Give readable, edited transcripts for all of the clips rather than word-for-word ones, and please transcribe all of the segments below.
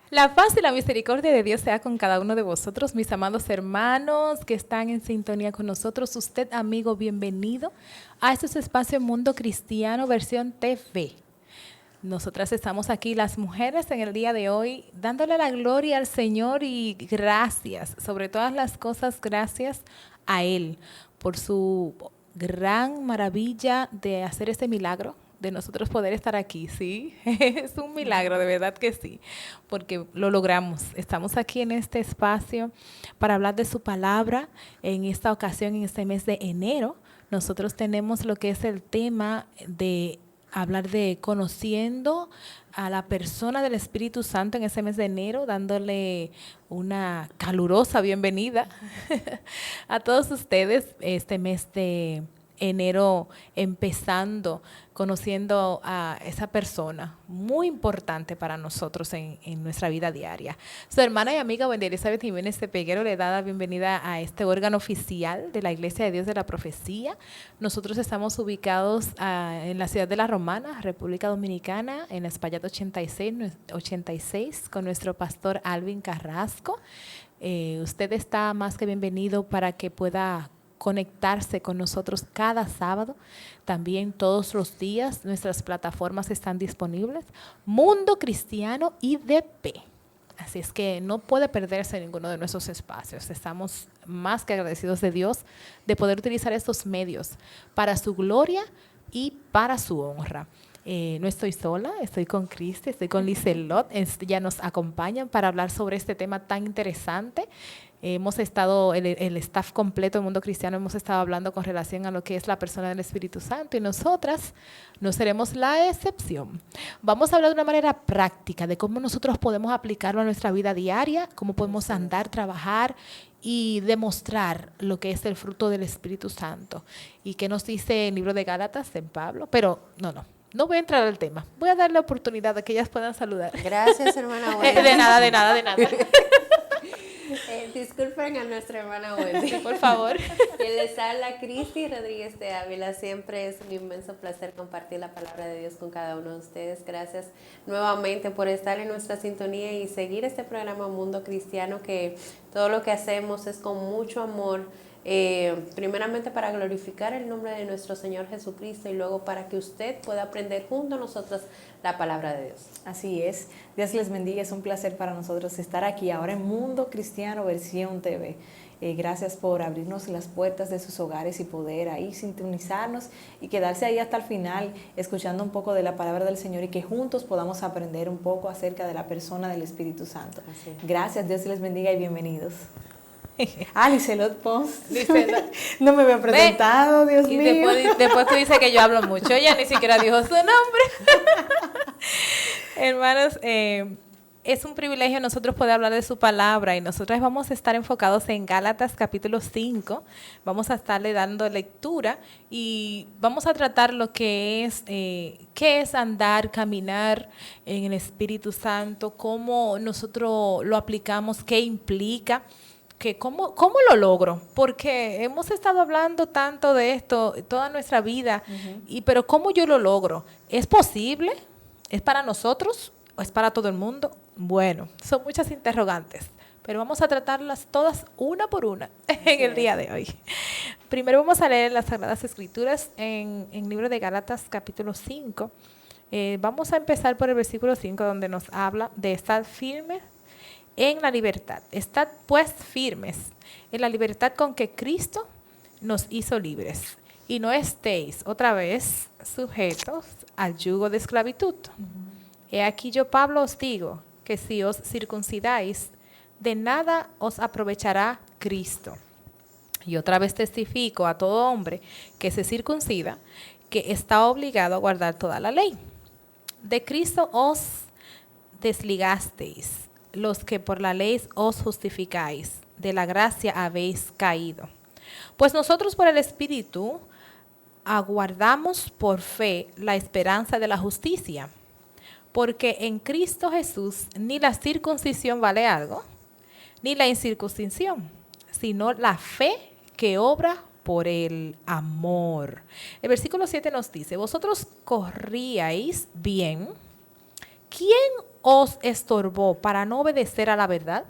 La paz y la misericordia de Dios sea con cada uno de vosotros, mis amados hermanos que están en sintonía con nosotros. Usted, amigo, bienvenido a este su espacio Mundo Cristiano versión TV. Nosotras estamos aquí, las mujeres, en el día de hoy, dándole la gloria al Señor y gracias, sobre todas las cosas, gracias a Él por su gran maravilla de hacer este milagro, de nosotros poder estar aquí, ¿sí? Es un milagro, de verdad que sí, porque lo logramos. Estamos aquí en este espacio para hablar de su palabra. En esta ocasión, en este mes de enero, nosotros tenemos lo que es el tema de hablar de conociendo a la persona del Espíritu Santo en ese mes de enero, dándole una calurosa bienvenida a todos ustedes este mes de enero, empezando conociendo a esa persona muy importante para nosotros en nuestra vida diaria. Su hermana y amiga Wendy Elizabeth Jiménez de Peguero le da la bienvenida a este órgano oficial de la Iglesia de Dios de la Profecía. Nosotros estamos ubicados en la ciudad de La Romana, República Dominicana, en Espaillat 86, con nuestro pastor Alvin Carrasco. Usted está más que bienvenido para que pueda conectarse con nosotros cada sábado, también todos los días. Nuestras plataformas están disponibles, Mundo Cristiano IDP. Así es que no puede perderse ninguno de nuestros espacios. Estamos más que agradecidos de Dios de poder utilizar estos medios para su gloria y para su honra. No estoy sola, estoy con Cristi, estoy con Lizelot. Ya nos acompañan para hablar sobre este tema tan interesante. Hemos estado, el staff completo del Mundo Cristiano, hemos estado hablando con relación a lo que es la persona del Espíritu Santo, y nosotras no seremos la excepción. Vamos a hablar de una manera práctica de cómo nosotros podemos aplicarlo a nuestra vida diaria, cómo podemos andar, trabajar y demostrar lo que es el fruto del Espíritu Santo. ¿Y qué nos dice el libro de Gálatas en Pablo? Pero no voy a entrar al tema. Voy a dar la oportunidad de que ellas puedan saludar. Gracias, hermana Wendy. De nada. Disculpen a nuestra hermana Wendy. Sí, por favor. Quien les habla, Cristi Rodríguez de Ávila. Siempre es un inmenso placer compartir la palabra de Dios con cada uno de ustedes. Gracias nuevamente por estar en nuestra sintonía y seguir este programa Mundo Cristiano, que todo lo que hacemos es con mucho amor. Primeramente para glorificar el nombre de nuestro Señor Jesucristo y luego para que usted pueda aprender junto a nosotros la palabra de Dios. Así es. Dios les bendiga. Es un placer para nosotros estar aquí ahora en Mundo Cristiano versión TV. Gracias por abrirnos las puertas de sus hogares y poder ahí sintonizarnos y quedarse ahí hasta el final escuchando un poco de la palabra del Señor y que juntos podamos aprender un poco acerca de la persona del Espíritu Santo. Gracias, Dios les bendiga y bienvenidos. Lizelot Pons. No me había presentado, Dios mío. Después tú dices que yo hablo mucho. Ella ni siquiera dijo su nombre. Hermanos, es un privilegio nosotros poder hablar de su palabra, y nosotras vamos a estar enfocados en Gálatas capítulo 5. Vamos a estarle dando lectura y vamos a tratar lo que es, qué es andar, caminar en el Espíritu Santo, cómo nosotros lo aplicamos, qué implica. ¿Cómo lo logro? Porque hemos estado hablando tanto de esto toda nuestra vida, pero ¿cómo yo lo logro? ¿Es posible? ¿Es para nosotros o es para todo el mundo? Bueno, son muchas interrogantes, pero vamos a tratarlas todas una por una en el día de hoy. Primero vamos a leer las Sagradas Escrituras en el libro de Gálatas capítulo 5. Vamos a empezar por el versículo 5, donde nos habla de estar firmes en la libertad. Estad pues firmes en la libertad con que Cristo nos hizo libres, y no estéis otra vez sujetos al yugo de esclavitud. He aquí yo, Pablo, os digo que si os circuncidáis, de nada os aprovechará Cristo. Y otra vez testifico a todo hombre que se circuncida, que está obligado a guardar toda la ley. De Cristo os desligasteis, los que por la ley os justificáis, de la gracia habéis caído. Pues nosotros por el Espíritu aguardamos por fe la esperanza de la justicia, porque en Cristo Jesús ni la circuncisión vale algo, ni la incircuncisión, sino la fe que obra por el amor. El versículo 7 nos dice: vosotros corríais bien. ¿Quién os estorbó para no obedecer a la verdad?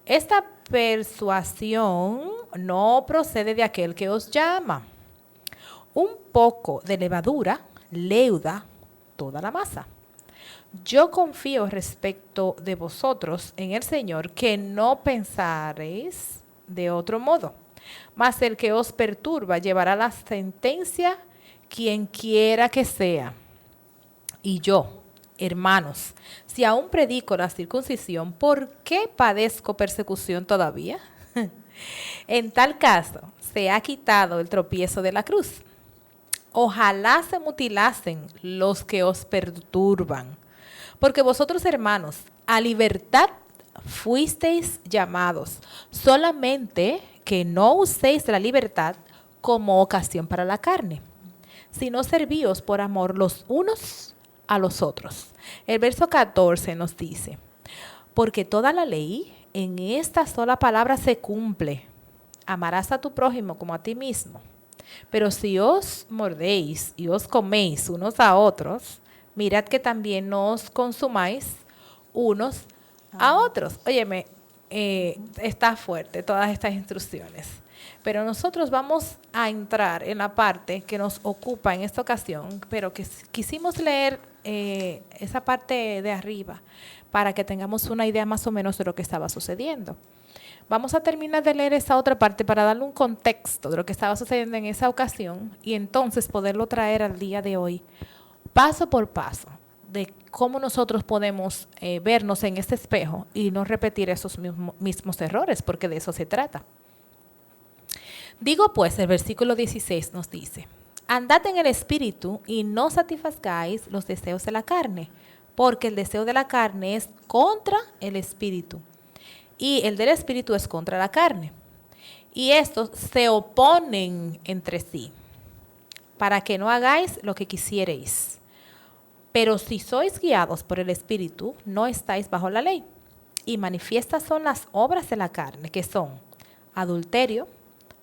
Esta persuasión no procede de aquel que os llama. Un poco de levadura leuda toda la masa. Yo confío respecto de vosotros en el Señor que no pensaréis de otro modo, mas el que os perturba llevará la sentencia quien quiera que sea. Y yo, hermanos, si aún predico la circuncisión, ¿por qué padezco persecución todavía? En tal caso, se ha quitado el tropiezo de la cruz. Ojalá se mutilasen los que os perturban. Porque vosotros, hermanos, a libertad fuisteis llamados, solamente que no uséis la libertad como ocasión para la carne, sino servíos por amor los unos a los otros. El verso 14 nos dice, porque toda la ley en esta sola palabra se cumple, amarás a tu prójimo como a ti mismo. Pero si os mordéis y os coméis unos a otros, mirad que también no os consumáis unos a otros. Óyeme, está fuerte todas estas instrucciones. Pero nosotros vamos a entrar en la parte que nos ocupa en esta ocasión, pero que quisimos leer esa parte de arriba para que tengamos una idea más o menos de lo que estaba sucediendo. Vamos a terminar de leer esa otra parte para darle un contexto de lo que estaba sucediendo en esa ocasión y entonces poderlo traer al día de hoy, paso por paso, de cómo nosotros podemos vernos en este espejo y no repetir esos mismos errores, porque de eso se trata. Digo pues, el versículo 16 nos dice, andad en el espíritu y no satisfagáis los deseos de la carne, porque el deseo de la carne es contra el espíritu y el del espíritu es contra la carne. Y estos se oponen entre sí, para que no hagáis lo que quisierais. Pero si sois guiados por el espíritu, no estáis bajo la ley. Y manifiestas son las obras de la carne, que son adulterio,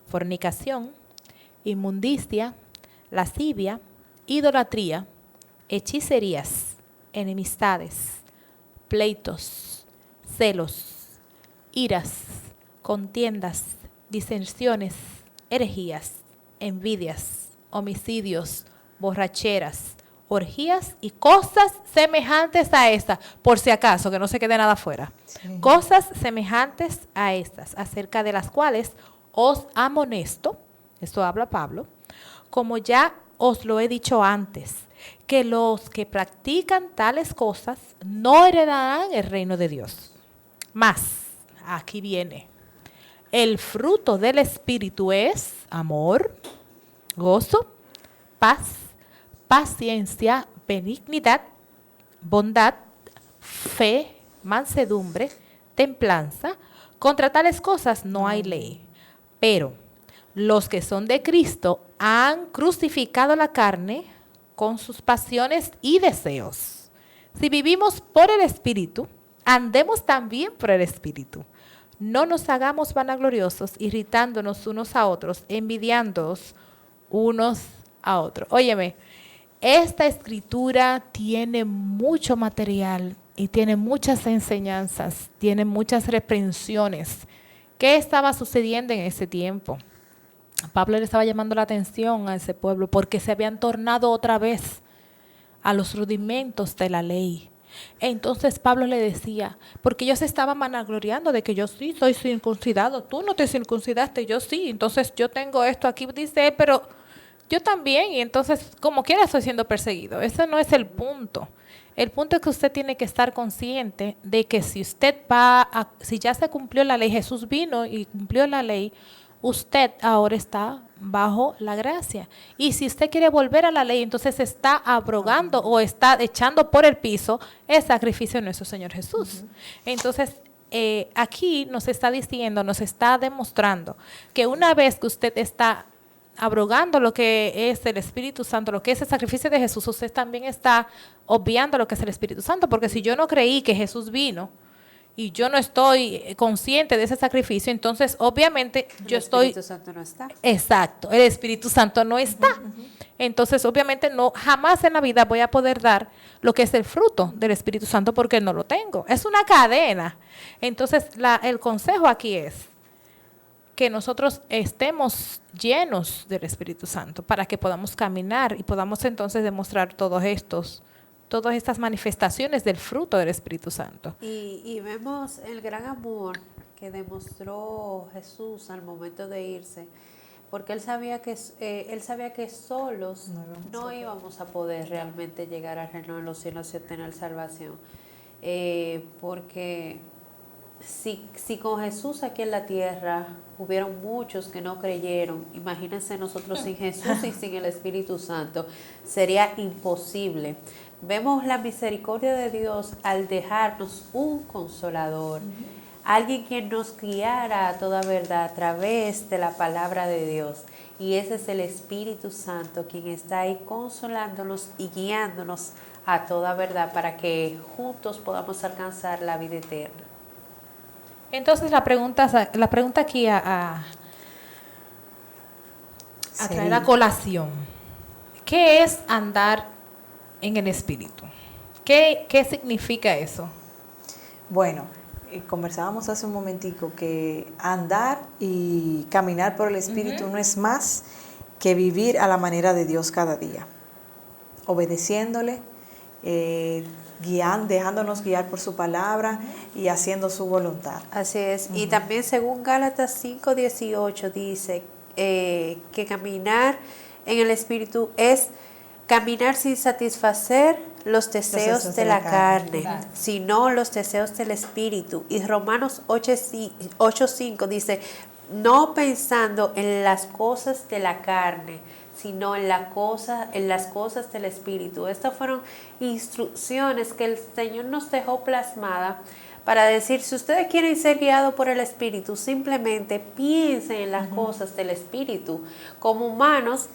fornicación, inmundicia, lascivia, idolatría, hechicerías, enemistades, pleitos, celos, iras, contiendas, disensiones, herejías, envidias, homicidios, borracheras, orgías y cosas semejantes a estas, por si acaso, que no se quede nada fuera. Sí. Cosas semejantes a estas, acerca de las cuales os amonesto, esto habla Pablo, como ya os lo he dicho antes, que los que practican tales cosas no heredarán el reino de Dios. Mas, aquí viene, el fruto del Espíritu es amor, gozo, paz, paciencia, benignidad, bondad, fe, mansedumbre, templanza. Contra tales cosas no hay ley. Pero los que son de Cristo han crucificado la carne con sus pasiones y deseos. Si vivimos por el Espíritu, andemos también por el Espíritu. No nos hagamos vanagloriosos, irritándonos unos a otros, envidiándonos unos a otros. Óyeme, esta escritura tiene mucho material y tiene muchas enseñanzas, tiene muchas reprensiones. ¿Qué estaba sucediendo en ese tiempo? Pablo le estaba llamando la atención a ese pueblo porque se habían tornado otra vez a los rudimentos de la ley. Entonces Pablo le decía, porque ellos estaban vanagloriando de que yo sí soy circuncidado, tú no te circuncidaste, yo sí, entonces yo tengo esto aquí, dice él, pero yo también, y entonces como quiera estoy siendo perseguido. Ese no es el punto. El punto es que usted tiene que estar consciente de que si usted si ya se cumplió la ley, Jesús vino y cumplió la ley, usted ahora está bajo la gracia. Y si usted quiere volver a la ley, entonces está abrogando o está echando por el piso el sacrificio de nuestro Señor Jesús. Entonces, aquí nos está diciendo, nos está demostrando que una vez que usted está abrogando lo que es el Espíritu Santo, lo que es el sacrificio de Jesús, usted también está obviando lo que es el Espíritu Santo, porque si yo no creí que Jesús vino y yo no estoy consciente de ese sacrificio, entonces obviamente yo estoy... El Espíritu Santo no está. Exacto, el Espíritu Santo no está. Entonces, obviamente, no, jamás en la vida voy a poder dar lo que es el fruto del Espíritu Santo porque no lo tengo. Es una cadena. Entonces, el consejo aquí es que nosotros estemos llenos del Espíritu Santo para que podamos caminar y podamos entonces demostrar todas estas manifestaciones del fruto del Espíritu Santo. Y vemos el gran amor que demostró Jesús al momento de irse, porque él sabía que solos no íbamos a poder realmente llegar al reino de los cielos y obtener salvación, porque si con Jesús aquí en la tierra hubieron muchos que no creyeron, imagínense nosotros sin Jesús y sin el Espíritu Santo, sería imposible. Vemos la misericordia de Dios al dejarnos un consolador, alguien quien nos guiara a toda verdad a través de la palabra de Dios. Y ese es el Espíritu Santo quien está ahí consolándonos y guiándonos a toda verdad para que juntos podamos alcanzar la vida eterna. Entonces la pregunta aquí a traer a colación, ¿qué es andar en el Espíritu? ¿Qué significa eso? Bueno, conversábamos hace un momentico que andar y caminar por el Espíritu no es más que vivir a la manera de Dios cada día, obedeciéndole, dejándonos guiar por su palabra y haciendo su voluntad. Así es. Y también según Gálatas 5:18 dice que caminar en el Espíritu es caminar sin satisfacer los deseos de la carne, sino los deseos del Espíritu. Y Romanos 8:5 dice, no pensando en las cosas de la carne, sino en las cosas del Espíritu. Estas fueron instrucciones que el Señor nos dejó plasmada para decir, si ustedes quieren ser guiados por el Espíritu, simplemente piensen en las cosas del Espíritu. Como humanos,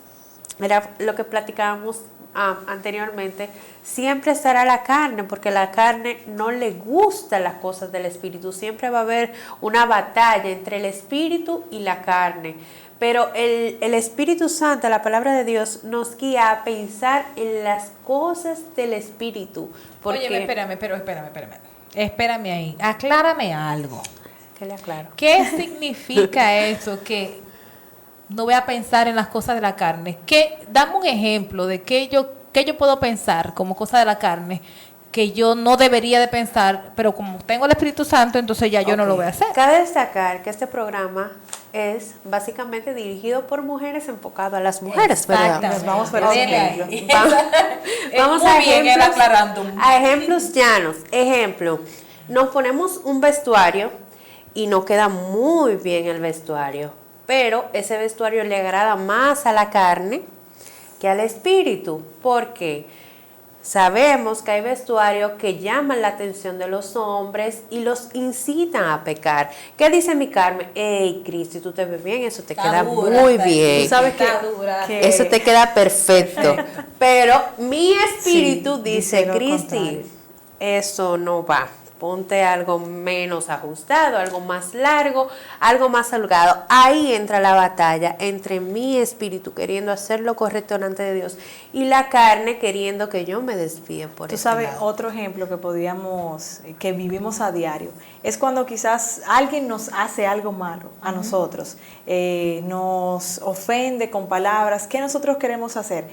era lo que platicábamos anteriormente, siempre estará la carne, porque la carne no le gusta las cosas del Espíritu. Siempre va a haber una batalla entre el Espíritu y la carne. Pero el Espíritu Santo, la palabra de Dios, nos guía a pensar en las cosas del Espíritu. Oye, espérame. Espérame ahí. Aclárame algo. ¿Qué le aclaro? ¿Qué significa eso? Que no voy a pensar en las cosas de la carne. Dame un ejemplo de qué yo puedo pensar como cosa de la carne que yo no debería de pensar, pero como tengo el Espíritu Santo, entonces ya yo no lo voy a hacer. Cabe destacar que este programa es básicamente dirigido por mujeres, enfocado a las mujeres, ¿verdad? Nos vamos por ejemplo. Vamos a ejemplos llanos. Ejemplo, nos ponemos un vestuario y nos queda muy bien el vestuario, pero ese vestuario le agrada más a la carne que al espíritu. ¿Por qué? Sabemos que hay vestuarios que llaman la atención de los hombres y los incitan a pecar. ¿Qué dice mi Carmen? Hey, Cristi, tú te ves bien, eso te queda muy bien. Tú sabes que eso te queda perfecto. Pero mi espíritu dice, Cristi, eso no va. Ponte algo menos ajustado, algo más largo, algo más holgado. Ahí entra la batalla entre mi espíritu queriendo hacer lo correcto delante de Dios y la carne queriendo que yo me desvíe por eso. Tú sabes, otro ejemplo que vivimos a diario, es cuando quizás alguien nos hace algo malo a nosotros, nos ofende con palabras. ¿Qué nosotros queremos hacer?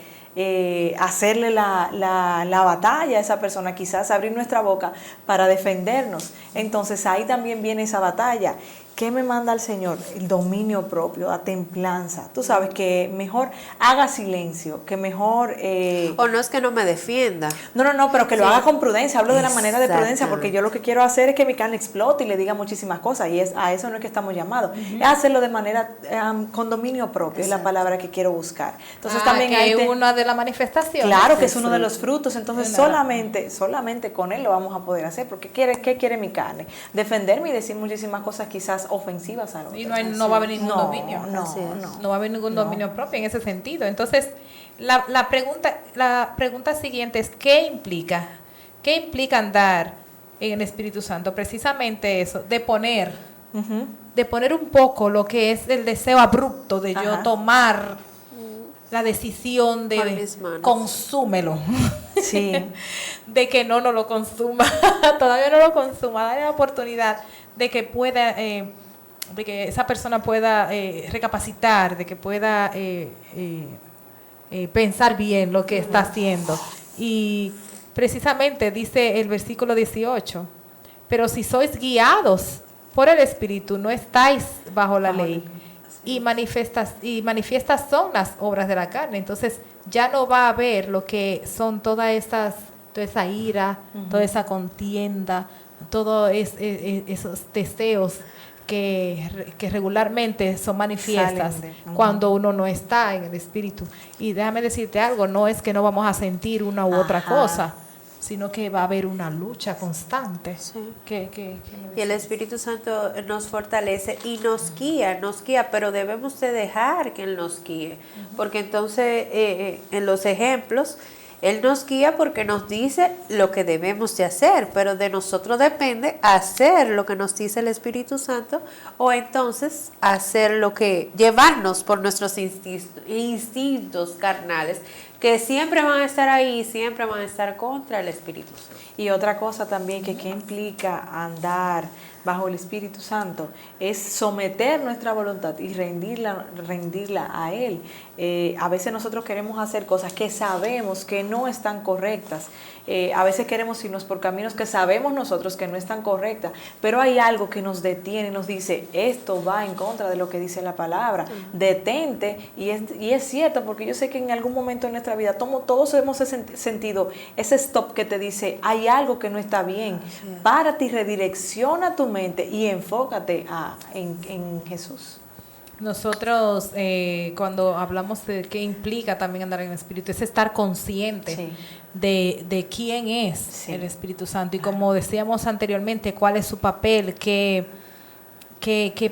Hacerle la batalla a esa persona, quizás abrir nuestra boca para defendernos. Entonces ahí también viene esa batalla. ¿Qué me manda el Señor? El dominio propio, la templanza. Tú sabes que mejor haga silencio, que mejor... O no es que no me defienda. No, pero que lo haga con prudencia. Hablo de la manera de prudencia, porque yo lo que quiero hacer es que mi carne explote y le diga muchísimas cosas, y a eso no es que estamos llamados. Es hacerlo de manera con dominio propio, es la palabra que quiero buscar. Entonces también que es una de las manifestaciones. Claro, que es uno de los frutos. Entonces solamente con él lo vamos a poder hacer, porque ¿qué quiere mi carne? Defenderme y decir muchísimas cosas quizás ofensivas a nosotros. Y no va a haber ningún dominio. No va a haber ningún dominio propio en ese sentido. Entonces, la pregunta siguiente es, ¿qué implica andar en el Espíritu Santo? Precisamente eso, de poner un poco lo que es el deseo abrupto de yo tomar la decisión Por de mis manos. consúmelo. Sí. De que no lo consuma, todavía no lo consuma, dale la oportunidad de que pueda, de que esa persona pueda recapacitar, de que pueda pensar bien lo que está haciendo. Y precisamente dice el versículo 18, pero si sois guiados por el Espíritu, no estáis bajo la ley. Y manifiestas son las obras de la carne. Entonces ya no va a haber lo que son toda esa ira, toda esa contienda, todos esos deseos que regularmente son manifiestas cuando uno no está en el Espíritu. Y déjame decirte algo, no es que no vamos a sentir una u otra cosa, sino que va a haber una lucha constante. Sí. Y el Espíritu Santo nos fortalece y nos guía, pero debemos de dejar que Él nos guíe, porque entonces en los ejemplos, Él nos guía porque nos dice lo que debemos de hacer, pero de nosotros depende hacer lo que nos dice el Espíritu Santo o entonces hacer llevarnos por nuestros instintos carnales, que siempre van a estar ahí, siempre van a estar contra el Espíritu Santo. Y otra cosa también que implica andar bajo el Espíritu Santo es someter nuestra voluntad y rendirla a Él. A veces nosotros queremos hacer cosas que sabemos que no están correctas. A veces queremos irnos por caminos que sabemos nosotros que no están correctas, pero hay algo que nos detiene y nos dice, esto va en contra de lo que dice la palabra, detente, y es cierto, porque yo sé que en algún momento en nuestra vida todos hemos sentido ese stop que te dice, hay algo que no está bien, párate y redirecciona tu mente y enfócate en Jesús. Nosotros cuando hablamos de qué implica también andar en el Espíritu, es estar consciente de quién es el Espíritu Santo y como decíamos anteriormente, cuál es su papel, qué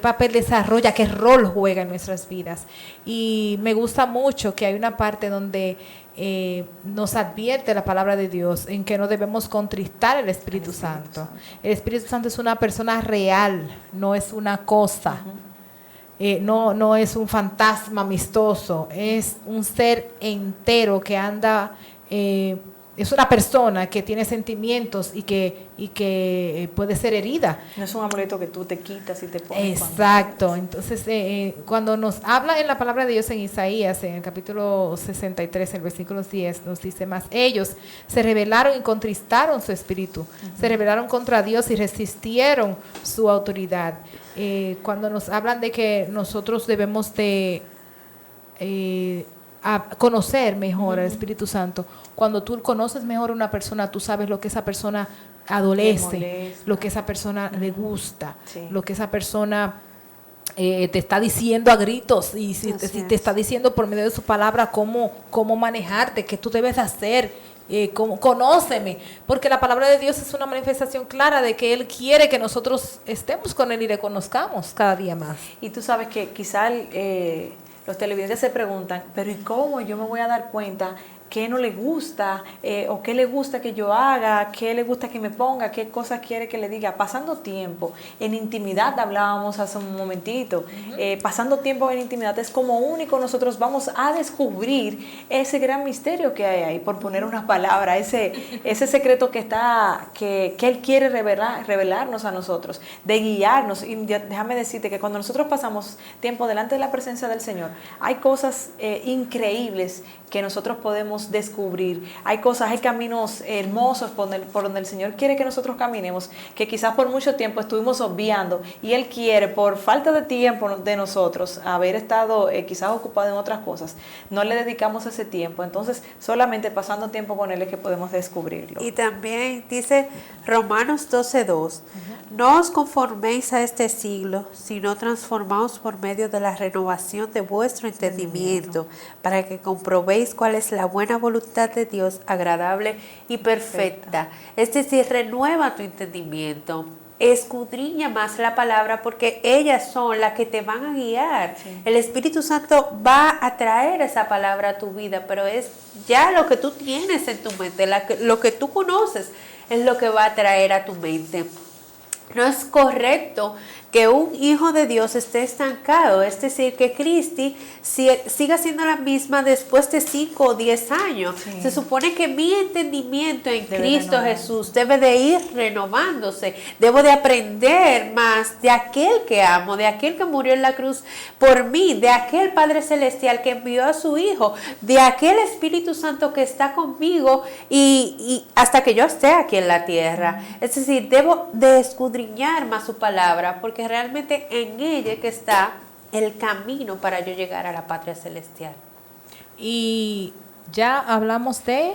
papel desarrolla, qué rol juega en nuestras vidas. Y me gusta mucho que hay una parte donde nos advierte la palabra de Dios en que no debemos contristar el Espíritu Santo. El Espíritu Santo es una persona real, no es una cosa. No es un fantasma amistoso, es un ser entero que anda, es una persona que tiene sentimientos y que puede ser herida. No es un amuleto que tú te quitas y te pones. Exacto. Entonces, cuando nos habla en la palabra de Dios en Isaías, en el capítulo 63, el versículo 10, nos dice más, ellos se rebelaron y contristaron su espíritu, se rebelaron contra Dios y resistieron su autoridad. Cuando nos hablan de que nosotros debemos de conocer mejor al Espíritu Santo, cuando tú conoces mejor a una persona, tú sabes lo que esa persona adolece, lo que esa persona le gusta, lo que esa persona te está diciendo a gritos y si te está diciendo por medio de su palabra cómo manejarte, qué tú debes hacer. Conóceme, porque la palabra de Dios es una manifestación clara de que Él quiere que nosotros estemos con Él y le conozcamos cada día más. Y tú sabes que quizá los televidentes se preguntan, pero ¿y cómo yo me voy a dar cuenta qué no le gusta o qué le gusta que yo haga, qué le gusta que me ponga, qué cosas quiere que le diga? Pasando tiempo en intimidad, hablábamos hace un momentito, pasando tiempo en intimidad es como único nosotros vamos a descubrir ese gran misterio que hay ahí, por poner una palabra, ese secreto que Él quiere revelarnos a nosotros, de guiarnos. Y déjame decirte que cuando nosotros pasamos tiempo delante de la presencia del Señor, hay cosas increíbles que nosotros podemos descubrir. Hay caminos hermosos por donde el Señor quiere que nosotros caminemos, que quizás por mucho tiempo estuvimos obviando, y Él quiere, por falta de tiempo de nosotros, haber estado quizás ocupado en otras cosas, no le dedicamos ese tiempo. Entonces, solamente pasando tiempo con Él es que podemos descubrirlo. Y también dice Romanos 12:2, no os conforméis a este siglo, sino transformaos por medio de la renovación de vuestro entendimiento, para que comprobéis cuál es la buena voluntad de Dios, agradable y perfecta. Es decir, renueva tu entendimiento, escudriña más la palabra, porque ellas son las que te van a guiar. El Espíritu Santo va a traer esa palabra a tu vida, pero es ya lo que tú tienes en tu mente, lo que tú conoces es lo que va a traer a tu mente. No es correcto que un hijo de Dios esté estancado, es decir, que Cristi siga siendo la misma después de 5 o 10 años. Sí. Se supone que mi entendimiento en Debe Cristo renovar. Jesús debe de ir renovándose, debo de aprender más de aquel que amo, de aquel que murió en la cruz por mí, de aquel Padre Celestial que envió a su Hijo, de aquel Espíritu Santo que está conmigo y hasta que yo esté aquí en la tierra. Es decir, debo de escudriñar más su palabra, porque realmente en ella es que está el camino para yo llegar a la patria celestial. Y ya hablamos de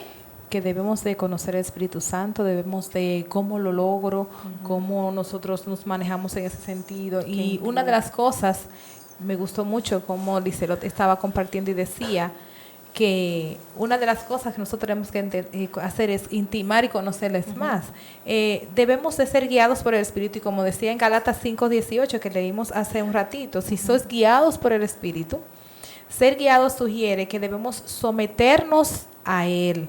que debemos de conocer el Espíritu Santo, debemos de cómo lo logro, cómo nosotros nos manejamos en ese sentido. Y una de las cosas, me gustó mucho como Lizelot estaba compartiendo y decía que una de las cosas que nosotros tenemos que hacer es intimar y conocerles más. Debemos de ser guiados por el Espíritu, y como decía en Galatas 5:18 que leímos hace un ratito, si sois guiados por el Espíritu, ser guiados sugiere que debemos someternos a Él,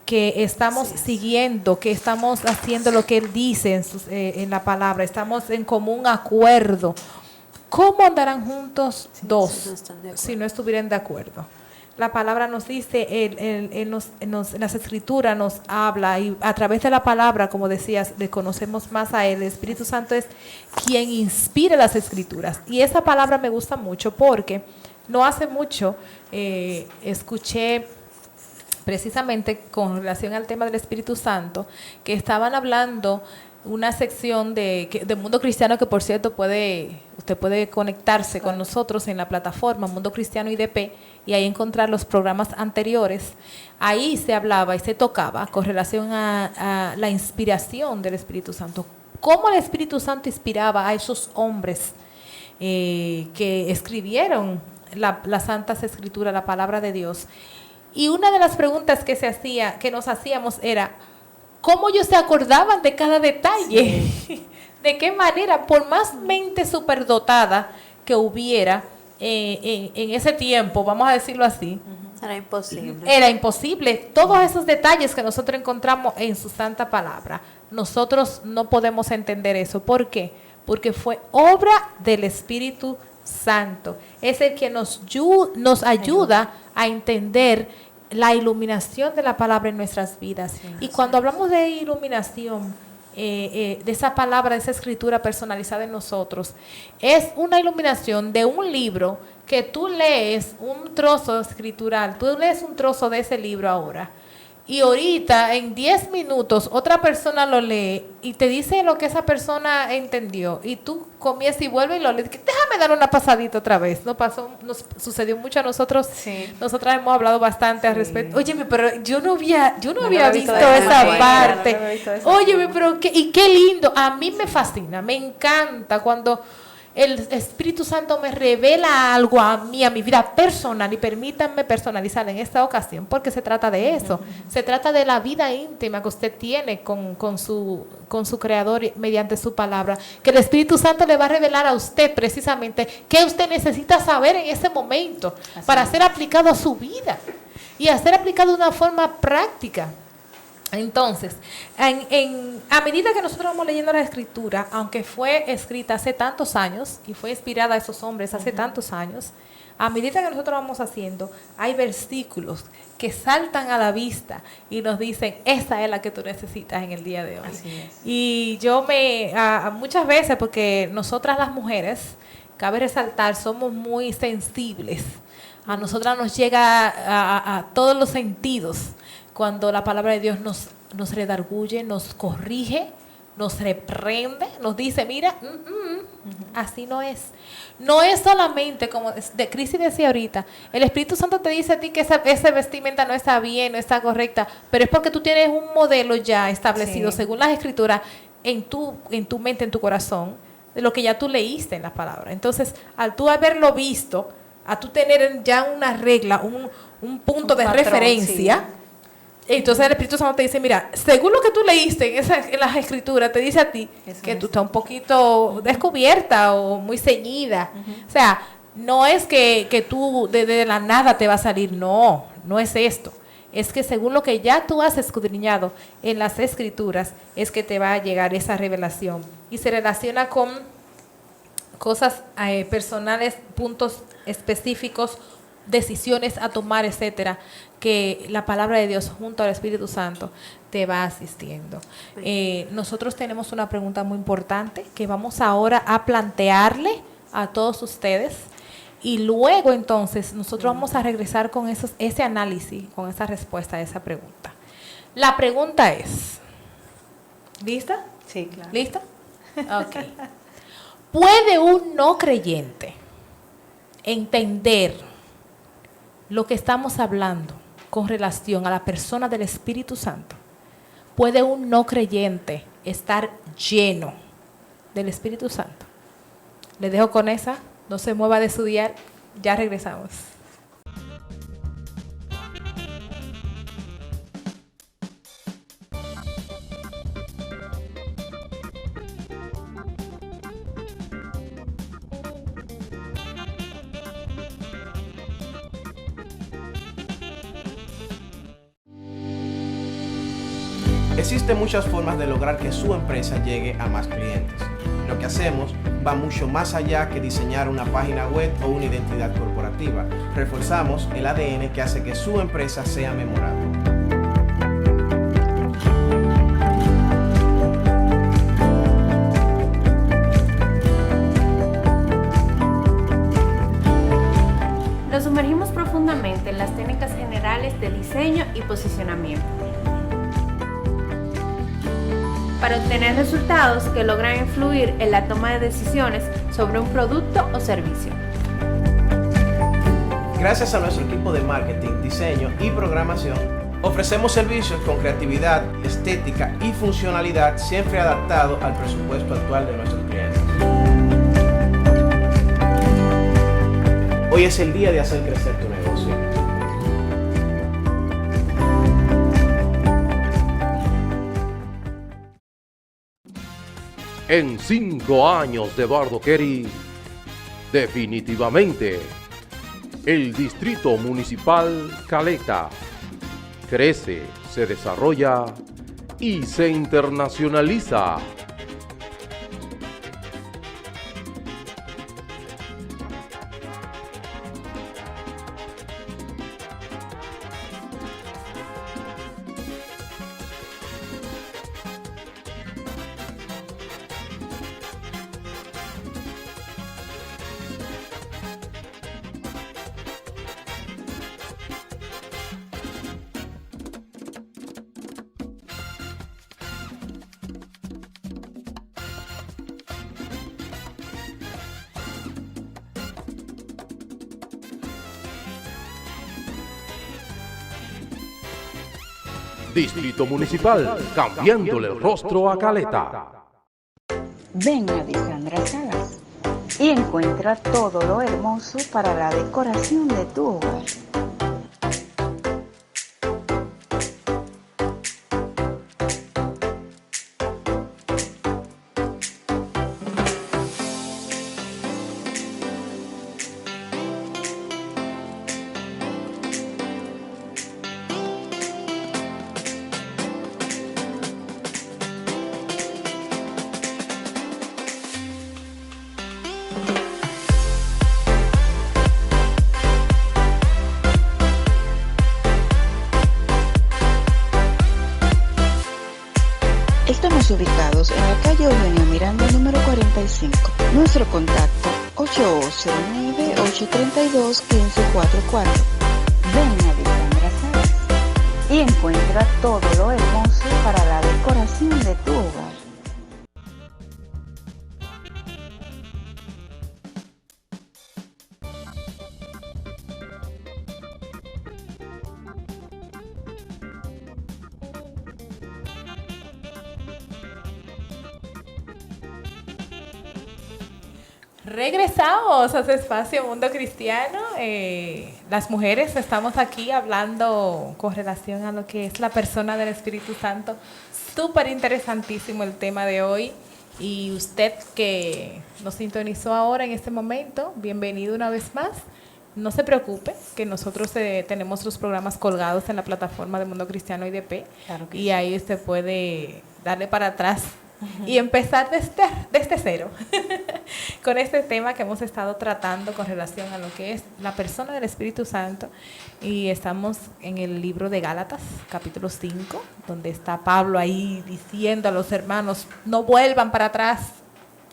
que estamos siguiendo, que estamos haciendo lo que Él dice en la palabra, estamos en común acuerdo. ¿Cómo andarán juntos dos si no estuvieran de acuerdo? La palabra nos dice, en las Escrituras nos habla, y a través de la palabra, como decías, le conocemos más a Él. El Espíritu Santo es quien inspira las Escrituras. Y esa palabra me gusta mucho porque no hace mucho escuché precisamente con relación al tema del Espíritu Santo, que estaban hablando una sección de Mundo Cristiano, que por cierto usted puede conectarse con nosotros en la plataforma Mundo Cristiano IDP y ahí encontrar los programas anteriores. Ahí se hablaba y se tocaba con relación a la inspiración del Espíritu Santo. Cómo el Espíritu Santo inspiraba a esos hombres que escribieron las Santas Escrituras, la palabra de Dios. Y una de las preguntas que nos hacíamos era, ¿cómo ellos se acordaban de cada detalle? Sí. ¿De qué manera? Por más mente superdotada que hubiera en ese tiempo, vamos a decirlo así, Era imposible. Era imposible. Todos esos detalles que nosotros encontramos en su santa palabra, nosotros no podemos entender eso. ¿Por qué? Porque fue obra del Espíritu Santo. Es el que nos ayuda a entender la iluminación de la palabra en nuestras vidas. Sí, y cuando hablamos de iluminación, de esa palabra, de esa escritura personalizada en nosotros, es una iluminación de un libro que tú lees un trozo escritural, tú lees un trozo de ese libro ahora, y ahorita en 10 minutos otra persona lo lee y te dice lo que esa persona entendió, y tú comienzas y vuelves y lo lees. Déjame dar una pasadita otra vez. Nos sucedió mucho a nosotros. Sí. Nosotras hemos hablado bastante al respecto. Óyeme, pero yo no había visto esa parte. Óyeme, pero qué lindo. A mí me fascina, me encanta cuando el Espíritu Santo me revela algo a mí, a mi vida personal, y permítanme personalizar en esta ocasión, porque se trata de eso. Se trata de la vida íntima que usted tiene con su Creador mediante su palabra, que el Espíritu Santo le va a revelar a usted precisamente qué usted necesita saber en ese momento para ser aplicado a su vida y a ser aplicado de una forma práctica. Entonces, a medida que nosotros vamos leyendo la Escritura, aunque fue escrita hace tantos años y fue inspirada a esos hombres hace tantos años, a medida que nosotros vamos haciendo, hay versículos que saltan a la vista y nos dicen, esa es la que tú necesitas en el día de hoy. Así es. Y yo muchas veces, porque nosotras las mujeres, cabe resaltar, somos muy sensibles. A nosotras nos llega a todos los sentidos cuando la palabra de Dios nos redarguye, nos corrige, nos reprende, nos dice, mira, así no es. No es solamente, como Cristi decía ahorita, el Espíritu Santo te dice a ti que esa vestimenta no está bien, no está correcta, pero es porque tú tienes un modelo ya establecido, según las Escrituras, en tu mente, en tu corazón, de lo que ya tú leíste en la palabra. Entonces, al tú haberlo visto, a tú tener ya una regla, un punto de patrón, referencia, sí. Entonces el Espíritu Santo te dice, mira, según lo que tú leíste en las Escrituras, te dice a ti que tú estás un poquito descubierta o muy ceñida. O sea, no es que tú de la nada te va a salir, no es esto. Es que según lo que ya tú has escudriñado en las Escrituras, es que te va a llegar esa revelación. Y se relaciona con cosas personales, puntos específicos, decisiones a tomar, etcétera, que la palabra de Dios junto al Espíritu Santo te va asistiendo. Nosotros tenemos una pregunta muy importante que vamos ahora a plantearle a todos ustedes y luego entonces nosotros vamos a regresar con ese análisis, con esa respuesta a esa pregunta. La pregunta es, ¿lista? Sí, claro. ¿Lista? Ok. ¿Puede un no creyente entender lo que estamos hablando con relación a la persona del Espíritu Santo? ¿Puede un no creyente estar lleno del Espíritu Santo? Les dejo con esa, no se mueva de su dial, ya regresamos. Existen muchas formas de lograr que su empresa llegue a más clientes. Lo que hacemos va mucho más allá que diseñar una página web o una identidad corporativa. Reforzamos el ADN que hace que su empresa sea memorable. Nos sumergimos profundamente en las técnicas generales de diseño y posicionamiento para obtener resultados que logran influir en la toma de decisiones sobre un producto o servicio. Gracias a nuestro equipo de marketing, diseño y programación, ofrecemos servicios con creatividad, estética y funcionalidad siempre adaptado al presupuesto actual de nuestros clientes. Hoy es el día de hacer crecer tu negocio. En 5 años de Eduardo Kerry, definitivamente, el Distrito Municipal Caleta crece, se desarrolla y se internacionaliza. Distrito Municipal, cambiándole el rostro a Caleta. Ven a Disandra Salas y encuentra todo lo hermoso para la decoración de tu hogar. Estamos ubicados en la calle Eugenio Miranda, número 45. Nuestro contacto 8809-832-1544. Ven a Disandra Salas y encuentra todo lo hermoso para la decoración de tu hogar. Regresamos a su espacio Mundo Cristiano. Las mujeres estamos aquí hablando con relación a lo que es la persona del Espíritu Santo. Súper interesantísimo el tema de hoy. Y usted que nos sintonizó ahora en este momento, bienvenido una vez más. No se preocupe, que nosotros tenemos los programas colgados en la plataforma de Mundo Cristiano IDP. Claro que y sí. ahí usted puede darle para atrás y empezar desde cero con este tema que hemos estado tratando con relación a lo que es la persona del Espíritu Santo. Y estamos en el libro de Gálatas, capítulo 5, donde está Pablo ahí diciendo a los hermanos, no vuelvan para atrás.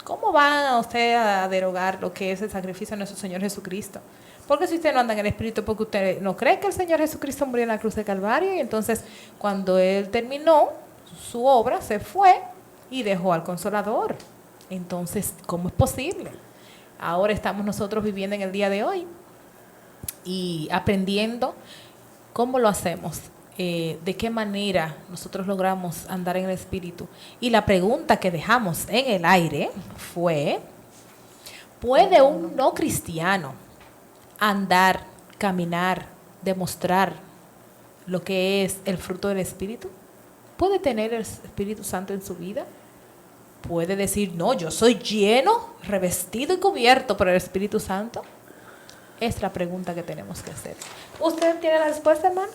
¿Cómo van usted a derogar lo que es el sacrificio de nuestro Señor Jesucristo? Porque si usted no anda en el Espíritu, porque usted no cree que el Señor Jesucristo murió en la cruz de Calvario. Y entonces, cuando Él terminó su obra, se fue y dejó al Consolador. Entonces, ¿cómo es posible? Ahora estamos nosotros viviendo en el día de hoy y aprendiendo cómo lo hacemos, de qué manera nosotros logramos andar en el Espíritu. Y la pregunta que dejamos en el aire fue, ¿puede un no cristiano andar, caminar, demostrar lo que es el fruto del Espíritu? ¿Puede tener el Espíritu Santo en su vida? ¿Puede decir, no, yo soy lleno, revestido y cubierto por el Espíritu Santo? Es la pregunta que tenemos que hacer. ¿Usted tiene la respuesta, hermano?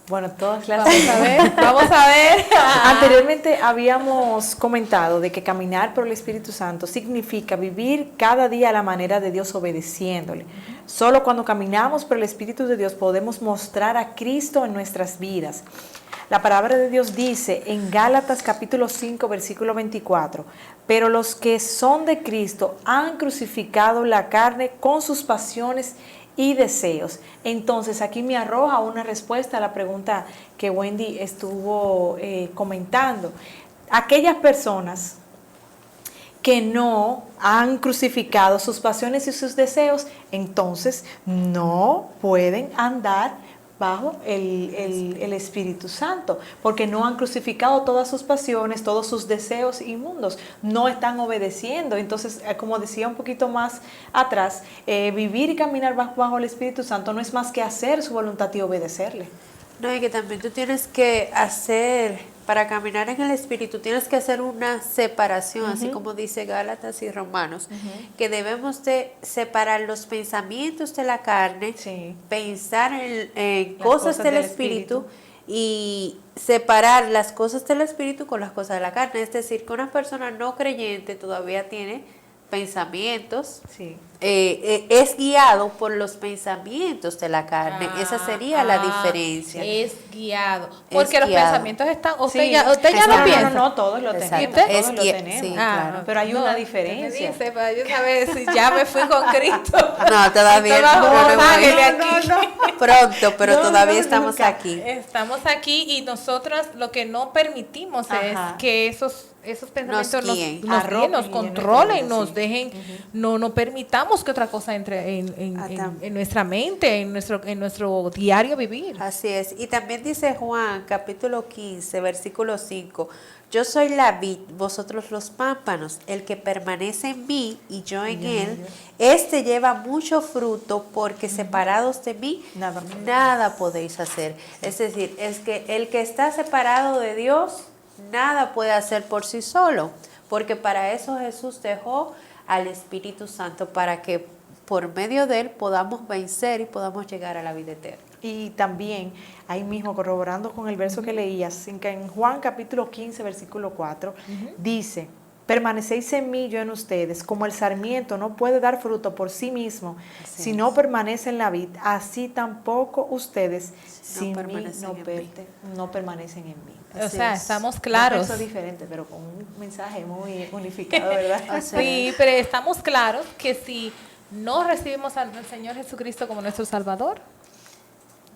Bueno, todas las... Vamos a ver, vamos a ver. Anteriormente habíamos comentado de que caminar por el Espíritu Santo significa vivir cada día a la manera de Dios obedeciéndole. Solo cuando caminamos por el Espíritu de Dios podemos mostrar a Cristo en nuestras vidas. La palabra de Dios dice en Gálatas capítulo 5 versículo 24, pero los que son de Cristo han crucificado la carne con sus pasiones y deseos. Entonces aquí me arroja una respuesta a la pregunta que Wendy estuvo comentando. Aquellas personas que no han crucificado sus pasiones y sus deseos, entonces no pueden andar bajo el Espíritu Santo, porque no han crucificado todas sus pasiones, todos sus deseos inmundos, no están obedeciendo. Entonces, como decía un poquito más atrás, vivir y caminar bajo el Espíritu Santo no es más que hacer su voluntad y obedecerle. No, y que también tú tienes que hacer, para caminar en el Espíritu, tienes que hacer una separación, así como dice Gálatas y Romanos, que debemos de separar los pensamientos de la carne, pensar en cosas del Espíritu y separar las cosas del Espíritu con las cosas de la carne. Es decir, que una persona no creyente todavía tiene pensamientos, es guiado por los pensamientos de la carne. Esa sería la diferencia. Es guiado. Porque Es los guiado. pensamientos están, usted ya lo piensa. No, todos lo Exacto. tenemos. Todos lo Sí, tenemos. claro. Pero hay una diferencia. Me dice, para yo saber si ya me fui con Cristo. No, todavía no. Pronto, pero No, todavía no, estamos nunca. aquí. Estamos aquí y nosotras lo que no permitimos es que esos pensamientos nos guíen. guíen, nos Arropen controlen, en nuestra nos vida, dejen, no permitamos que otra cosa entre en nuestra mente, en nuestro diario vivir. Así es. Y también dice Juan, capítulo 15, versículo 5, yo soy la vid, vosotros los pámpanos, el que permanece en mí y yo en él, este lleva mucho fruto, porque separados de mí, nada podéis hacer. Es decir, es que el que está separado de Dios, nada puede hacer por sí solo, porque para eso Jesús dejó al Espíritu Santo, para que por medio de él podamos vencer y podamos llegar a la vida eterna. Y también, ahí mismo, corroborando con el verso que leías, en Juan capítulo 15, versículo 4, dice, permanecéis en mí, yo en ustedes, como el sarmiento no puede dar fruto por sí mismo, si no permanece en la vid, así tampoco ustedes sin mí no permanecen en mí. O sea, estamos claros. Eso es diferente, pero con un mensaje muy unificado, ¿verdad? Sí, pero estamos claros que si no recibimos al Señor Jesucristo como nuestro Salvador,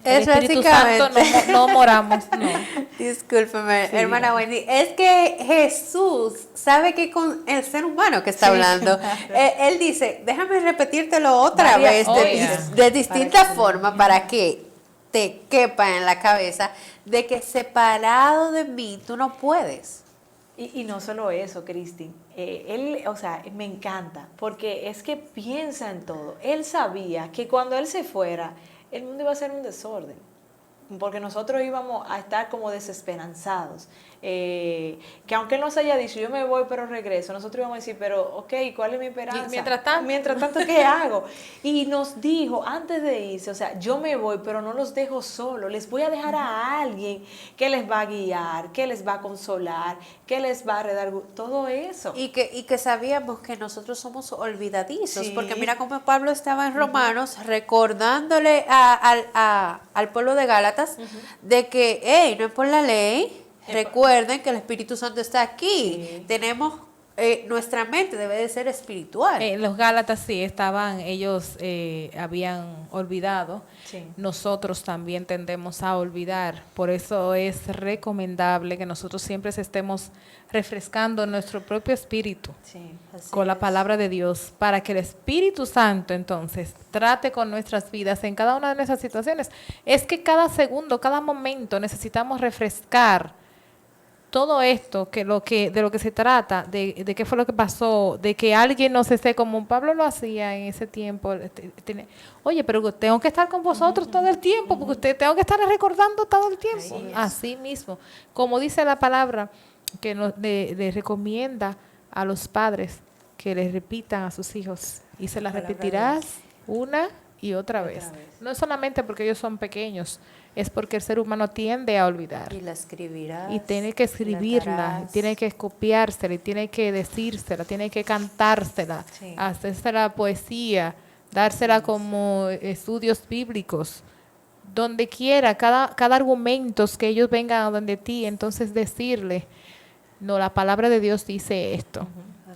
el Espíritu Santo no moramos. No. Discúlpeme, hermana Wendy. Es que Jesús sabe que con el ser humano que está hablando, él dice, déjame repetírtelo otra vez de distinta forma para que te quepa en la cabeza de que separado de mí tú no puedes. Y no solo eso, Cristi, él, o sea, me encanta, porque es que piensa en todo. Él sabía que cuando él se fuera, el mundo iba a ser un desorden. porque nosotros íbamos a estar como desesperanzados. Que aunque Él nos haya dicho, yo me voy pero regreso, nosotros íbamos a decir, pero ok, ¿cuál es mi esperanza? Y mientras tanto, ¿qué hago? Y nos dijo, antes de irse, o sea, yo me voy, pero no los dejo solos, les voy a dejar a alguien que les va a guiar, que les va a consolar, que les va a redarguir, todo eso. Y que sabíamos que nosotros somos olvidadizos, Sí. porque mira cómo Pablo estaba en Romanos recordándole al pueblo de Gálatas de que, hey, no es por la ley, recuerden que el Espíritu Santo está aquí. Sí. Tenemos, nuestra mente debe de ser espiritual. Los Gálatas sí estaban, ellos habían olvidado. Sí. Nosotros también tendemos a olvidar. Por eso es recomendable que nosotros siempre estemos refrescando nuestro propio espíritu Sí. Así con la es. palabra de Dios, para que el Espíritu Santo entonces trate con nuestras vidas en cada una de nuestras situaciones. Es que cada segundo, cada momento necesitamos refrescar todo esto, de lo que se trata, de qué fue lo que pasó, de que alguien no se esté como Pablo lo hacía en ese tiempo. Oye, pero tengo que estar con vosotros todo el tiempo, porque usted tengo que estar recordando todo el tiempo. Así mismo, como dice la palabra, que le recomienda a los padres que les repitan a sus hijos, y se las La palabra de repetirás Dios. una y otra vez. No es solamente porque ellos son pequeños, es porque el ser humano tiende a olvidar. Y la escribirás. Y tiene que escribirla, tiene que copiársela, y tiene que decírsela, tiene que cantársela, Sí. hacérsela poesía, dársela como estudios bíblicos, donde quiera, cada argumento que ellos vengan a donde ti, entonces decirle, no, la palabra de Dios dice esto.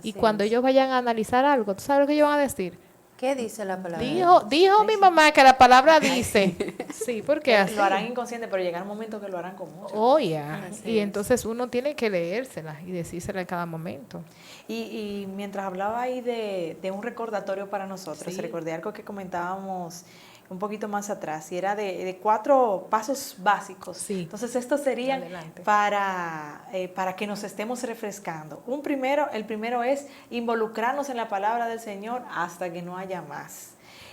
Y Así cuando es. ellos vayan a analizar algo, ¿tú sabes lo que ellos van a decir? ¿Qué dice la palabra? Dijo mi mamá que la palabra dice. Sí, porque así. Lo harán inconsciente, pero llegará un momento que lo harán con mucho. Oh, ya. Así Y es. entonces uno tiene que leérsela y decírsela en cada momento. Y mientras hablaba ahí de un recordatorio para nosotros, Sí. recordé algo que comentábamos un poquito más atrás, y era de 4 pasos básicos. Sí. Entonces, estos serían Adelante. para que nos estemos refrescando. El primero es involucrarnos en la palabra del Señor hasta que no haya más.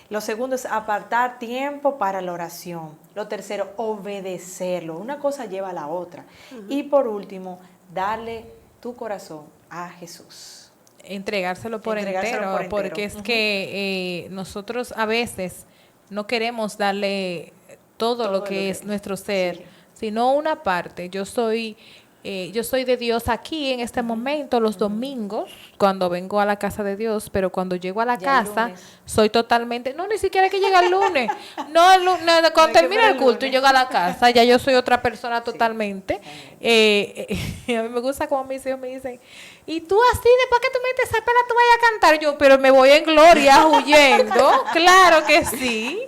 Lo segundo es apartar tiempo para la oración. Lo tercero, obedecerlo. Una cosa lleva a la otra. Y por último, darle tu corazón a Jesús. Entregárselo por Entregárselo entero, por entero. porque es que nosotros a veces no queremos darle todo lo que es nuestro ser, sí. sino una parte. Yo soy de Dios aquí en este momento, los domingos, cuando vengo a la casa de Dios, pero cuando llego a la Ya el casa, lunes. soy totalmente, no, ni siquiera que llega el lunes. No, cuando hay que termina ser el el culto y lunes. llego a la casa, ya yo soy otra persona totalmente. A mí me gusta como mis hijos me dicen, y tú así, después que tú metes esa pela, tú vayas a cantar. Yo, pero me voy en gloria huyendo. Claro que sí.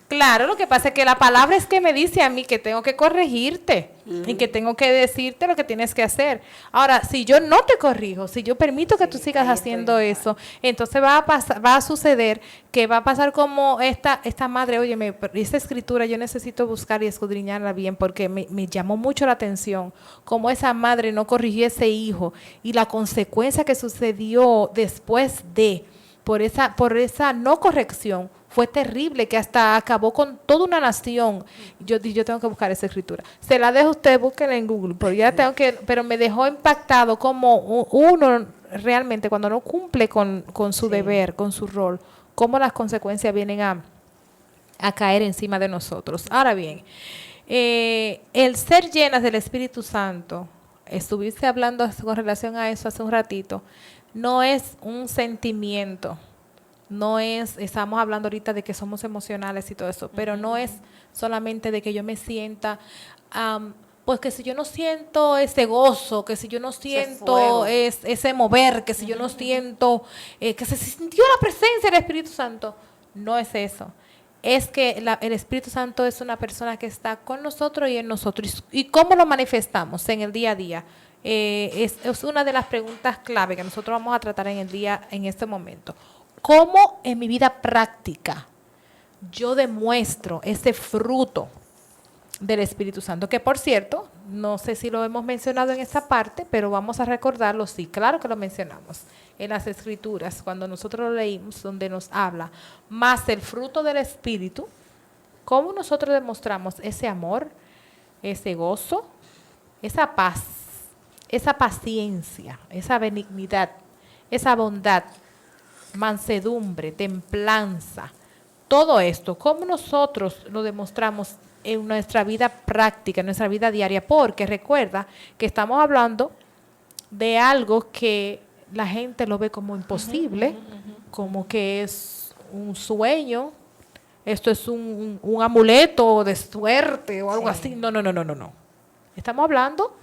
Claro, lo que pasa es que la palabra es que me dice a mí que tengo que corregirte y que tengo que decirte lo que tienes que hacer. Ahora, si yo no te corrijo, si yo permito que tú sigas haciendo eso, entonces va a suceder que va a pasar como esta madre, oye, esta escritura yo necesito buscar y escudriñarla bien, porque me llamó mucho la atención cómo esa madre no corrigió a ese hijo y la consecuencia que sucedió después por esa no corrección fue terrible, que hasta acabó con toda una nación. Yo tengo que buscar esa escritura. Se la dejo a usted, búsquela en Google, pero me dejó impactado como uno realmente cuando no cumple con su deber, con su rol, cómo las consecuencias vienen a caer encima de nosotros. Ahora bien, el ser llenas del Espíritu Santo, estuviste hablando con relación a eso hace un ratito, no es un sentimiento. No es, estamos hablando ahorita de que somos emocionales y todo eso, pero no es solamente de que yo me sienta, pues que si yo no siento ese gozo, que si yo no siento ese mover, que si yo no siento, que se sintió la presencia del Espíritu Santo, no es eso. Es que el Espíritu Santo es una persona que está con nosotros y en nosotros. ¿Y cómo lo manifestamos en el día a día? Es una de las preguntas clave que nosotros vamos a tratar en este momento. ¿Cómo en mi vida práctica yo demuestro ese fruto del Espíritu Santo? Que por cierto, no sé si lo hemos mencionado en esta parte, pero vamos a recordarlo, sí, claro que lo mencionamos en las Escrituras, cuando nosotros lo leímos, donde nos habla más el fruto del Espíritu, ¿Cómo nosotros demostramos ese amor, ese gozo, esa paz, esa paciencia, esa benignidad, esa bondad, mansedumbre, templanza? Todo esto, ¿cómo nosotros lo demostramos en nuestra vida práctica, en nuestra vida diaria? Porque recuerda que estamos hablando de algo que la gente lo ve como imposible, como que es un sueño, esto es un amuleto de suerte o algo así. No, no, no, no, no, no. Estamos hablando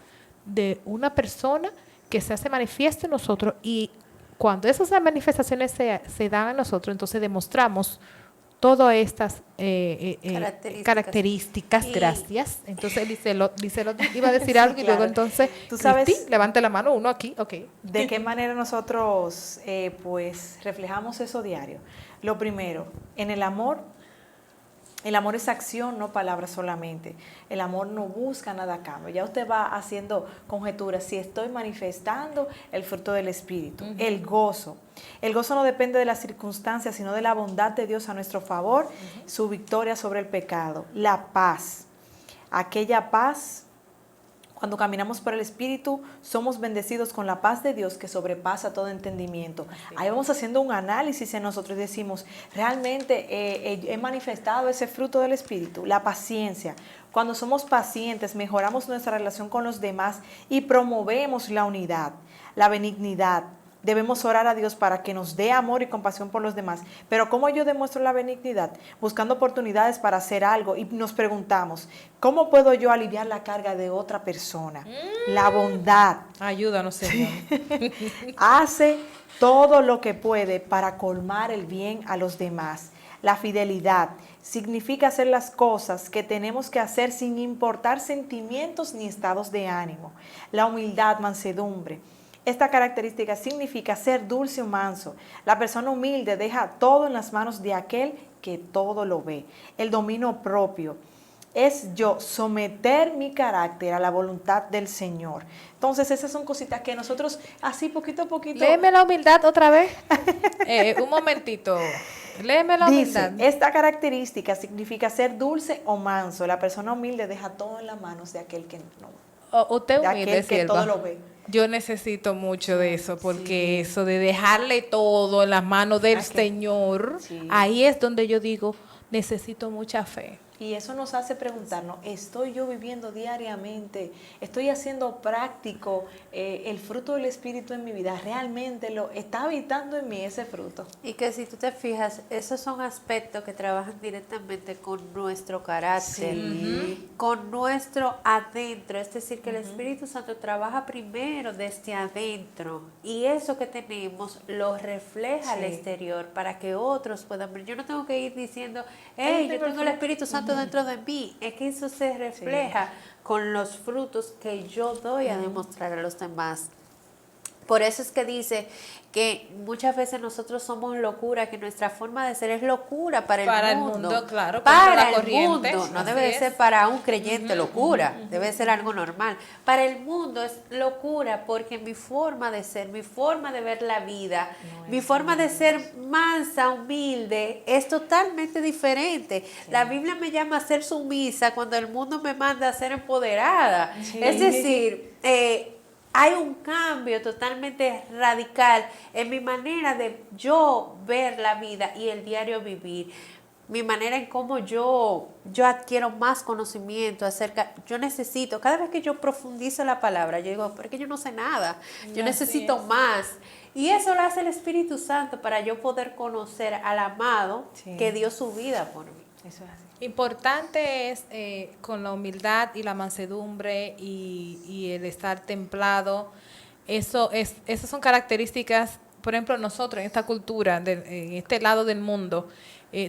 de una persona que se hace manifiesta en nosotros, y cuando esas manifestaciones se dan a nosotros, entonces demostramos todas estas características. Gracias. Entonces, Lizelot iba a decir algo, y luego entonces, tú sabes, Cristi, levante la mano, uno aquí, ok. ¿De qué manera nosotros pues reflejamos eso diario? Lo primero, en el amor es acción, no palabras solamente. El amor no busca nada a cambio. Ya usted va haciendo conjeturas si estoy manifestando el fruto del Espíritu. El gozo. El gozo no depende de las circunstancias, sino de la bondad de Dios a nuestro favor, su victoria sobre el pecado. La paz. Aquella paz, cuando caminamos por el Espíritu, somos bendecidos con la paz de Dios que sobrepasa todo entendimiento. Ahí vamos haciendo un análisis en nosotros y decimos, realmente he manifestado ese fruto del Espíritu, la paciencia. Cuando somos pacientes, mejoramos nuestra relación con los demás y promovemos la unidad, la benignidad. Debemos orar a Dios para que nos dé amor y compasión por los demás. Pero ¿cómo yo demuestro la benignidad? Buscando oportunidades para hacer algo, y nos preguntamos, ¿cómo puedo yo aliviar la carga de otra persona? La bondad. Ayúdanos, Señor. Hace todo lo que puede para colmar el bien a los demás. La fidelidad significa hacer las cosas que tenemos que hacer sin importar sentimientos ni estados de ánimo. La humildad, mansedumbre. Esta característica significa ser dulce o manso. La persona humilde deja todo en las manos de aquel que todo lo ve. El dominio propio es yo someter mi carácter a la voluntad del Señor. Entonces esas son cositas que nosotros así poquito a poquito... Léeme la humildad otra vez. Un momentito. Léeme la Dice, humildad. esta característica significa ser dulce o manso. La persona humilde deja todo en las manos de aquel que no. Usted de humilde, aquel que sierva. todo lo ve. Yo necesito mucho de eso, porque eso de dejarle todo en las manos del Señor, ahí es donde yo digo, necesito mucha fe. Y eso nos hace preguntarnos, ¿estoy yo viviendo diariamente? ¿Estoy haciendo práctico el fruto del Espíritu en mi vida? ¿Realmente lo está habitando en mí ese fruto? Y que si tú te fijas, esos son aspectos que trabajan directamente con nuestro carácter, con nuestro adentro. Es decir, que el Espíritu Santo trabaja primero desde adentro, y eso que tenemos lo refleja al exterior para que otros puedan ver. Yo no tengo que ir diciendo, hey, yo tengo el Espíritu Santo dentro de mí. Es que eso se refleja con los frutos que yo doy a demostrar a los demás. Por eso es que dice que muchas veces nosotros somos locura, que nuestra forma de ser es locura para el mundo. Claro, para la el corriente, mundo, no así debe es. ser para un creyente locura, debe ser algo normal. Para el mundo es locura porque mi forma de ser, mi forma de ver la vida, mi forma de ser mansa, humilde, es totalmente diferente. La Biblia me llama a ser sumisa cuando el mundo me manda a ser empoderada. Es decir, hay un cambio totalmente radical en mi manera de yo ver la vida y el diario vivir. Mi manera en cómo yo adquiero más conocimiento acerca, yo necesito, cada vez que yo profundizo la palabra, yo digo, porque yo no sé nada, yo necesito más. Y eso lo hace el Espíritu Santo para yo poder conocer al amado que dio su vida por mí. Eso es así. Importante es con la humildad y la mansedumbre y el estar templado. Esas son características, por ejemplo, nosotros en esta cultura, en este lado del mundo,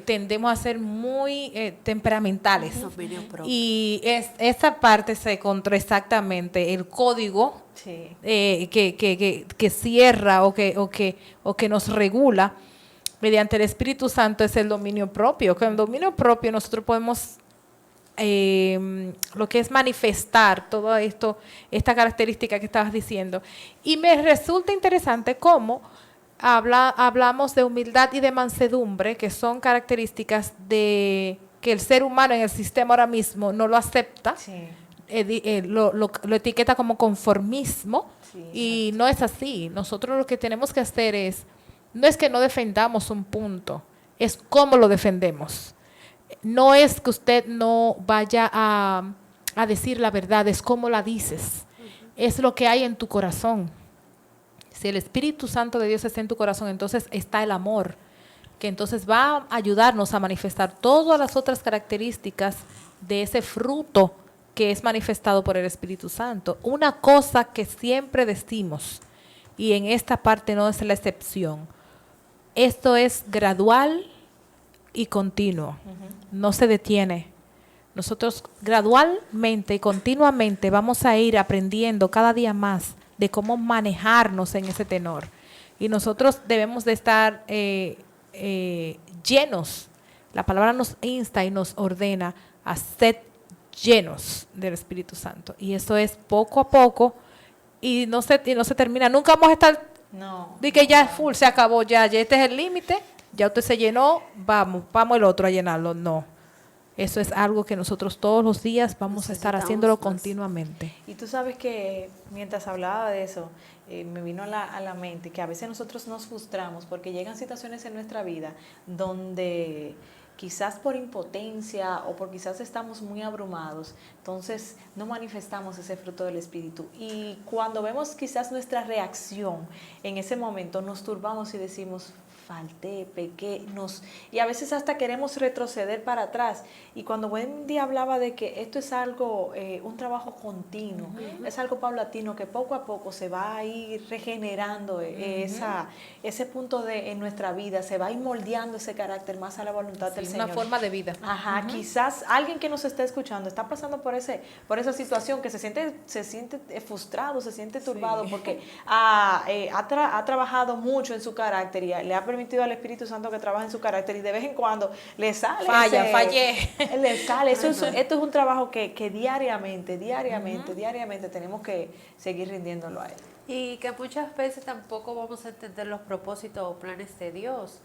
tendemos a ser muy temperamentales. Dominio propio. Y esa parte se encontró exactamente el código que cierra o que nos regula mediante el Espíritu Santo es el dominio propio. Con el dominio propio nosotros podemos lo que es manifestar todo esto, esta característica que estabas diciendo. Y me resulta interesante cómo hablamos de humildad y de mansedumbre, que son características de que el ser humano en el sistema ahora mismo no lo acepta, Sí. lo etiqueta como conformismo, Sí, y no es así. Nosotros lo que tenemos que hacer no es que no defendamos un punto, es cómo lo defendemos. No es que usted no vaya a decir la verdad, es cómo la dices. Es lo que hay en tu corazón. Si el Espíritu Santo de Dios está en tu corazón, entonces está el amor, que entonces va a ayudarnos a manifestar todas las otras características de ese fruto que es manifestado por el Espíritu Santo. Una cosa que siempre decimos, y en esta parte no es la excepción, esto es gradual y continuo, no se detiene. Nosotros gradualmente y continuamente vamos a ir aprendiendo cada día más de cómo manejarnos en ese tenor. Y nosotros debemos de estar llenos. La palabra nos insta y nos ordena a ser llenos del Espíritu Santo. Y eso es poco a poco y no se termina. Nunca vamos a estar No. de que ya full, se acabó, ya este es el límite, ya usted se llenó, vamos el otro a llenarlo. No. Eso es algo que nosotros todos los días vamos a estar Necesitamos haciéndolo más. continuamente. Y tú sabes que mientras hablaba de eso, me vino a la mente que a veces nosotros nos frustramos porque llegan situaciones en nuestra vida donde quizás por impotencia o por quizás estamos muy abrumados, entonces no manifestamos ese fruto del Espíritu. Y cuando vemos quizás nuestra reacción en ese momento, nos turbamos y decimos, falté, pequé, y a veces hasta queremos retroceder para atrás. Y cuando Wendy hablaba de que esto es algo, un trabajo continuo, es algo paulatino que poco a poco se va a ir regenerando ese punto en nuestra vida, se va a ir moldeando ese carácter más a la voluntad del Señor. Una forma de vida. Ajá, quizás alguien que nos está escuchando está pasando por esa situación que se siente frustrado, se siente turbado porque ha trabajado mucho en su carácter y le ha permitido al Espíritu Santo que trabaje en su carácter y de vez en cuando le sale Fallé. le sale. Esto es un trabajo que diariamente tenemos que seguir rindiéndolo a Él. Y que muchas veces tampoco vamos a entender los propósitos o planes de Dios,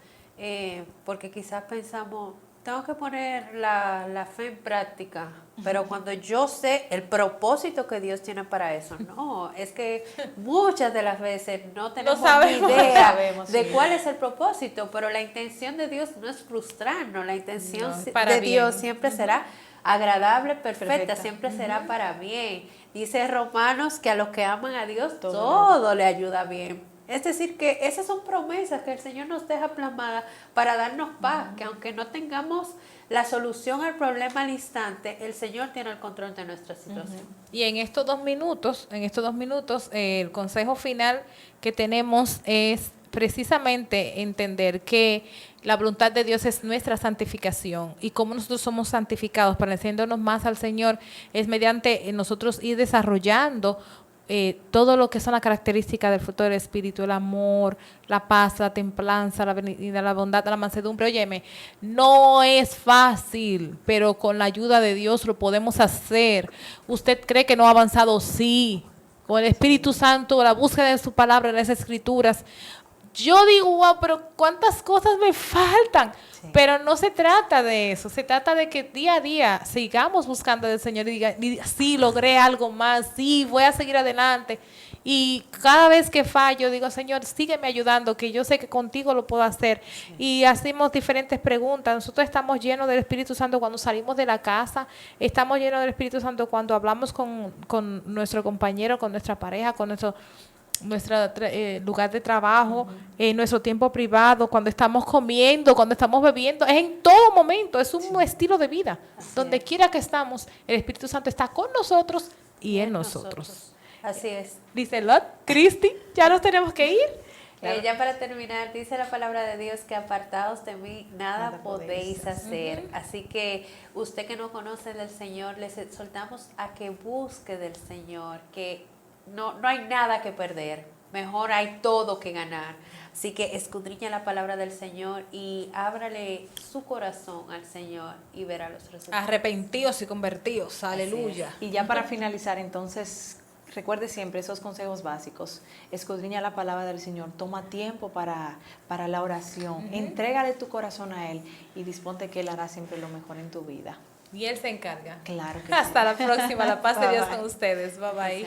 porque quizás pensamos, tengo que poner la fe en práctica, pero cuando yo sé el propósito que Dios tiene para eso, no, es que muchas de las veces no tenemos sabemos. ni idea No sabemos, de sí. cuál es el propósito, pero la intención de Dios no es frustrarnos, la intención No, para de Dios bien. siempre será agradable, perfecta, Perfecta. siempre será para bien. Dice Romanos que a los que aman a Dios Todo todo le ayuda bien. Es decir, que esas son promesas que el Señor nos deja plasmadas para darnos paz, que aunque no tengamos la solución al problema al instante, el Señor tiene el control de nuestra situación. Y en estos 2 minutos, el consejo final que tenemos es precisamente entender que la voluntad de Dios es nuestra santificación, y cómo nosotros somos santificados, pareciéndonos más al Señor, es mediante nosotros ir desarrollando todo lo que son las características del fruto del Espíritu, el amor, la paz, la templanza, la benignidad, la bondad, la mansedumbre. Óyeme, no es fácil, pero con la ayuda de Dios lo podemos hacer. ¿Usted cree que no ha avanzado? Sí. Con el Espíritu Santo, la búsqueda de su palabra, de las Escrituras. Yo digo, wow, pero ¿cuántas cosas me faltan? Sí. Pero no se trata de eso, se trata de que día a día sigamos buscando del Señor y diga, sí, logré algo más, sí, voy a seguir adelante. Y cada vez que fallo, digo, Señor, sígueme ayudando, que yo sé que contigo lo puedo hacer. Sí. Y hacemos diferentes preguntas. Nosotros estamos llenos del Espíritu Santo cuando salimos de la casa, estamos llenos del Espíritu Santo cuando hablamos con nuestro compañero, con nuestra pareja, con nuestro lugar de trabajo, en nuestro tiempo privado, cuando estamos comiendo, cuando estamos bebiendo, es en todo momento, es un estilo de vida. Donde quiera que estamos, el Espíritu Santo está con nosotros y en nosotros. Así es. Dice Lot, Cristi, ya nos tenemos que ir. Claro. Ya para terminar, dice la palabra de Dios que apartados de mí nada podéis hacer. Así que usted que no conoce del Señor, les exhortamos a que busque del Señor, que no hay nada que perder, mejor hay todo que ganar. Así que escudriña la palabra del Señor y ábrale su corazón al Señor y verá los resultados. Arrepentidos y convertidos, aleluya. Y ya para finalizar, entonces, recuerde siempre esos consejos básicos. Escudriña la palabra del Señor, toma tiempo para la oración, entrégale tu corazón a Él y disponte que Él hará siempre lo mejor en tu vida. Y Él se encarga. Claro que sí. Hasta la próxima. La paz de Bye, Dios bye. con ustedes. Bye bye.